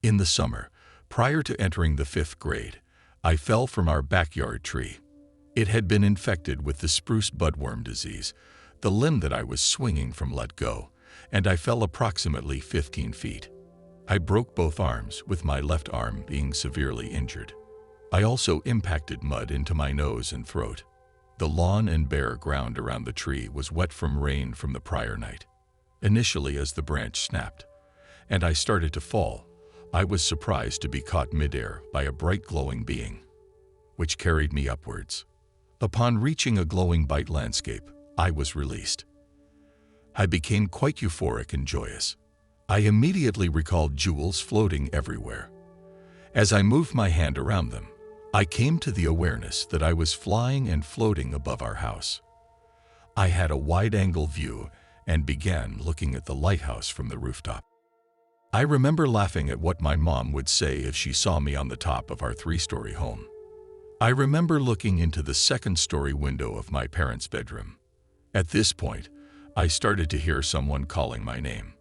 In the summer, prior to entering the 5th grade, I fell from our backyard tree. It had been infected with the spruce budworm disease. The limb that I was swinging from let go, and I fell approximately 15 feet. I broke both arms, with my left arm being severely injured. I also impacted mud into my nose and throat. The lawn and bare ground around the tree was wet from rain from the prior night. Initially, as the branch snapped, and I started to fall, I was surprised to be caught midair by a bright glowing being, which carried me upwards. Upon reaching a glowing white landscape, I was released. I became quite euphoric and joyous. I immediately recalled jewels floating everywhere. As I moved my hand around them, I came to the awareness that I was flying and floating above our house. I had a wide-angle view and began looking at the lighthouse from the rooftop. I remember laughing at what my mom would say if she saw me on the top of our 3-story home. I remember looking into the 2nd-story window of my parents' bedroom. At this point, I started to hear someone calling my name.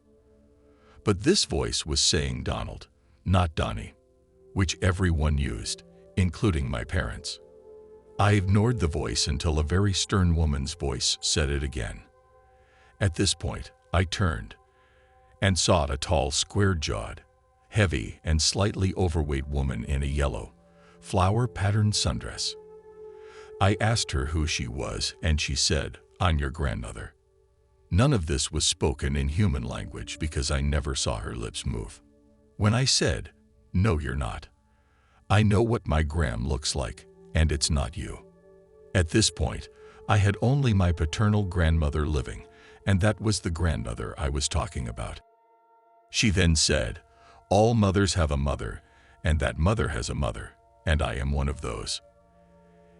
But this voice was saying Donald, not Donnie, which everyone used, including my parents. I ignored the voice until a very stern woman's voice said it again. At this point, I turned and saw a tall, square-jawed, heavy, and slightly overweight woman in a yellow, flower-patterned sundress. I asked her who she was, and she said, "I'm your grandmother." None of this was spoken in human language because I never saw her lips move. When I said, "No, you're not. I know what my gram looks like, and it's not you." At this point, I had only my paternal grandmother living, and that was the grandmother I was talking about. She then said, "All mothers have a mother, and that mother has a mother, and I am one of those."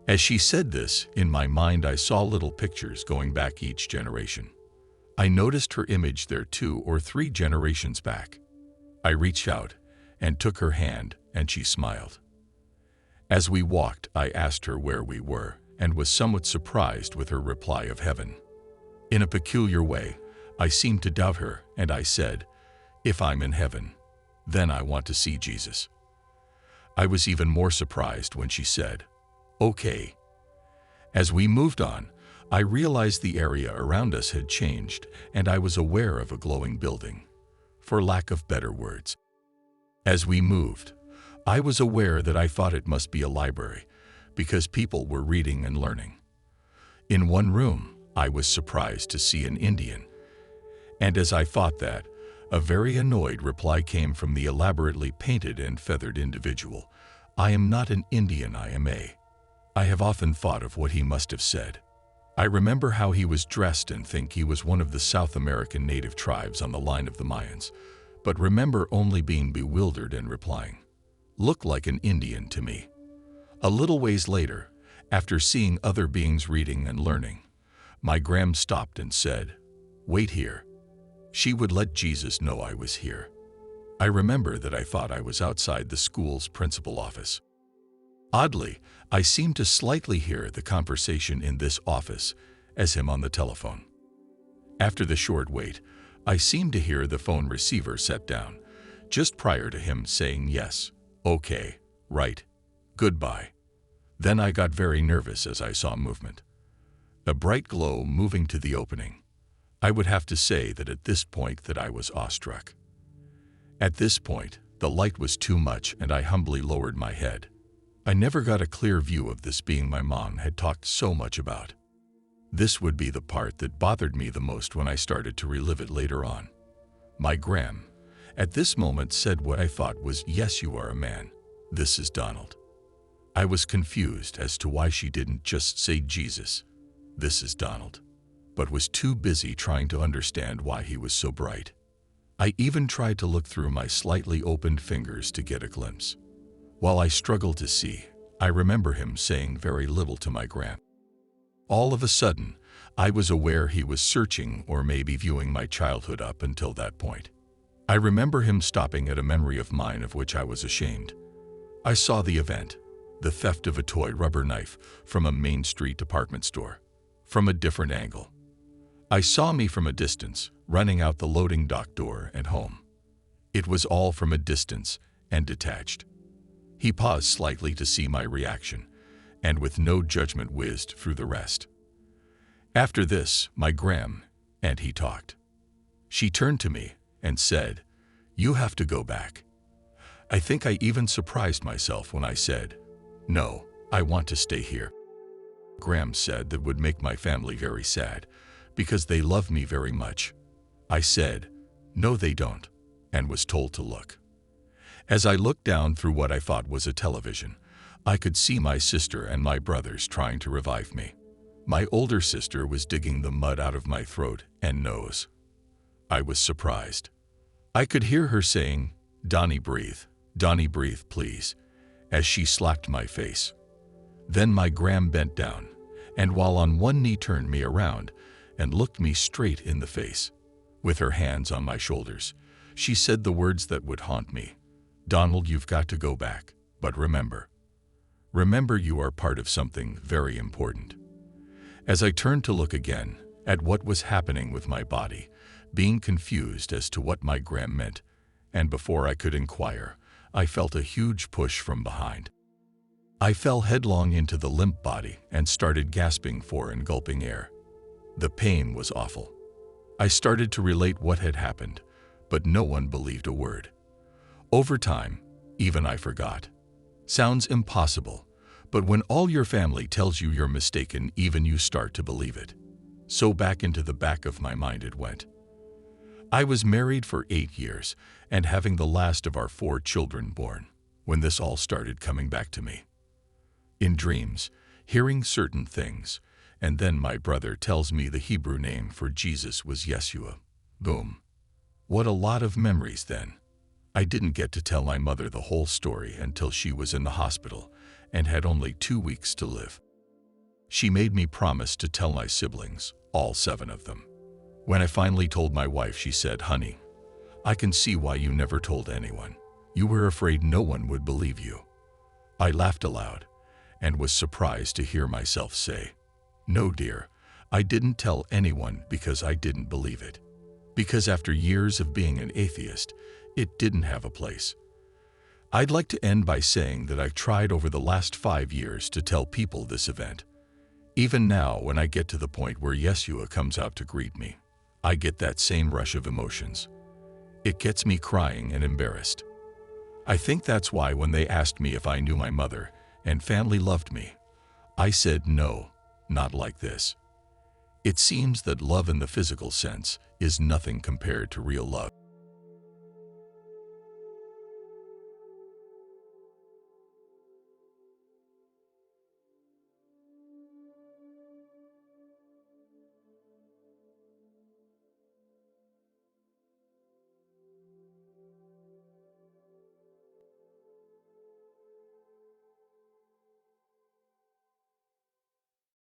As she said this, in my mind I saw little pictures going back each generation. I noticed her image there 2 or 3 generations back. I reached out and took her hand, and she smiled. As we walked, I asked her where we were, and was somewhat surprised with her reply of heaven. In a peculiar way, I seemed to doubt her, and I said, "If I'm in heaven, then I want to see Jesus." I was even more surprised when she said, "Okay." As we moved on, I realized the area around us had changed, and I was aware of a glowing building, for lack of better words. As we moved, I was aware that I thought it must be a library, because people were reading and learning. In one room, I was surprised to see an Indian, and as I thought that, a very annoyed reply came from the elaborately painted and feathered individual. "I am not an Indian, I am a." I have often thought of what he must have said. I remember how he was dressed and think he was one of the South American native tribes on the line of the Mayans, but remember only being bewildered and replying, "Look like an Indian to me." A little ways later, after seeing other beings reading and learning, my gram stopped and said, "Wait here." She would let Jesus know I was here. I remember that I thought I was outside the school's principal office. Oddly, I seemed to slightly hear the conversation in this office as him on the telephone. After the short wait, I seemed to hear the phone receiver set down, just prior to him saying yes, "Okay, right, goodbye." Then I got very nervous as I saw movement. A bright glow moving to the opening. I would have to say that at this point that I was awestruck. At this point, the light was too much and I humbly lowered my head. I never got a clear view of this being my mom had talked so much about. This would be the part that bothered me the most when I started to relive it later on. My gram, at this moment, said what I thought was, "Yes, you are a man. This is Donald." I was confused as to why she didn't just say Jesus, "This is Donald," but was too busy trying to understand why he was so bright. I even tried to look through my slightly opened fingers to get a glimpse. While I struggled to see, I remember him saying very little to my gram. All of a sudden, I was aware he was searching or maybe viewing my childhood up until that point. I remember him stopping at a memory of mine of which I was ashamed. I saw the event, the theft of a toy rubber knife from a Main Street department store, from a different angle. I saw me from a distance, running out the loading dock door and home. It was all from a distance, and detached. He paused slightly to see my reaction, and with no judgment whizzed through the rest. After this, my Gram, and he talked. She turned to me and said, "You have to go back." I think I even surprised myself when I said, "No, I want to stay here." Gram said that would make my family very sad, because they love me very much. I said, "No, they don't," and was told to look. As I looked down through what I thought was a television, I could see my sister and my brothers trying to revive me. My older sister was digging the mud out of my throat and nose. I was surprised. I could hear her saying, Donnie, breathe, please," as she slapped my face. Then my Gram bent down, and while on one knee turned me around and looked me straight in the face. With her hands on my shoulders, she said the words that would haunt me. "Donald, you've got to go back, but remember you are part of something very important." As I turned to look again at what was happening with my body, being confused as to what my Gram meant, and before I could inquire, I felt a huge push from behind. I fell headlong into the limp body and started gasping for and gulping air. The pain was awful. I started to relate what had happened, but no one believed a word. Over time, even I forgot. Sounds impossible, but when all your family tells you you're mistaken, even you start to believe it. So back into the back of my mind it went. I was married for 8 years and having the last of our 4 children born when this all started coming back to me. In dreams, hearing certain things, and then my brother tells me the Hebrew name for Jesus was Yeshua. Boom. What a lot of memories then. I didn't get to tell my mother the whole story until she was in the hospital and had only 2 weeks to live. She made me promise to tell my siblings, all 7 of them. When I finally told my wife, she said, "Honey, I can see why you never told anyone. You were afraid no one would believe you." I laughed aloud and was surprised to hear myself say, "No, dear, I didn't tell anyone because I didn't believe it. Because after years of being an atheist, it didn't have a place." I'd like to end by saying that I've tried over the last 5 years to tell people this event. Even now, when I get to the point where Yeshua comes out to greet me, I get that same rush of emotions. It gets me crying and embarrassed. I think that's why when they asked me if I knew my mother and family loved me, I said no, not like this. It seems that love in the physical sense is nothing compared to real love.